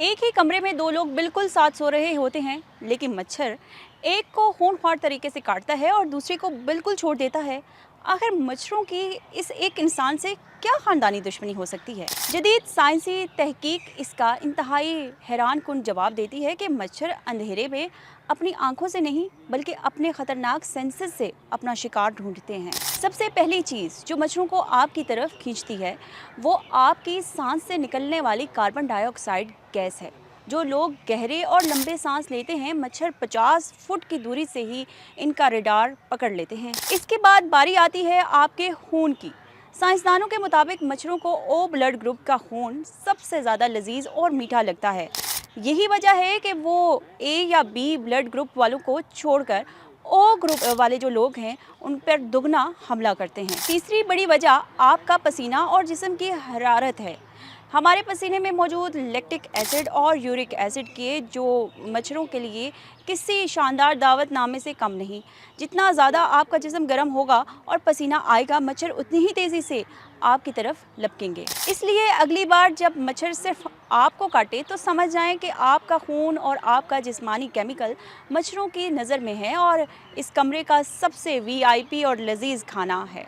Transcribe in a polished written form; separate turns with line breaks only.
एक ही कमरे में दो लोग बिल्कुल साथ सो रहे होते हैं, लेकिन मच्छर एक को होनहार तरीके से काटता है और दूसरे को बिल्कुल छोड़ देता है। आखिर मच्छरों की इस एक इंसान से क्या खानदानी दुश्मनी हो सकती है? जदीद साइंसी तहकीक इसका इंतहाई हैरान कुन जवाब देती है कि मच्छर अंधेरे में अपनी आंखों से नहीं बल्कि अपने खतरनाक सेंसेस से अपना शिकार ढूंढते हैं। सबसे पहली चीज़ जो मच्छरों को आपकी तरफ खींचती है वो आपकी सांस से निकलने वाली कार्बन डाइऑक्साइड गैस है। जो लोग गहरे और लंबे सांस लेते हैं, मच्छर 50 फुट की दूरी से ही इनका रडार पकड़ लेते हैं। इसके बाद बारी आती है आपके खून की। साइंसदानों के मुताबिक मच्छरों को ओ ब्लड ग्रुप का खून सबसे ज़्यादा लजीज और मीठा लगता है। यही वजह है कि वो ए या बी ब्लड ग्रुप वालों को छोड़कर ओ ग्रुप वाले जो लोग हैं उन पर दुगना हमला करते हैं। तीसरी बड़ी वजह आपका पसीना और जिस्म की हरारत है। हमारे पसीने में मौजूद लैक्टिक एसिड और यूरिक एसिड के जो मच्छरों के लिए किसी शानदार दावतनामे से कम नहीं। जितना ज़्यादा आपका जिस्म गर्म होगा और पसीना आएगा, मच्छर उतनी ही तेज़ी से आपकी तरफ लपकेंगे। इसलिए अगली बार जब मच्छर सिर्फ आपको काटे तो समझ जाएं कि आपका खून और आपका जिस्मानी केमिकल मच्छरों की नज़र में है और इस कमरे का सबसे वीआईपी और लजीज खाना है।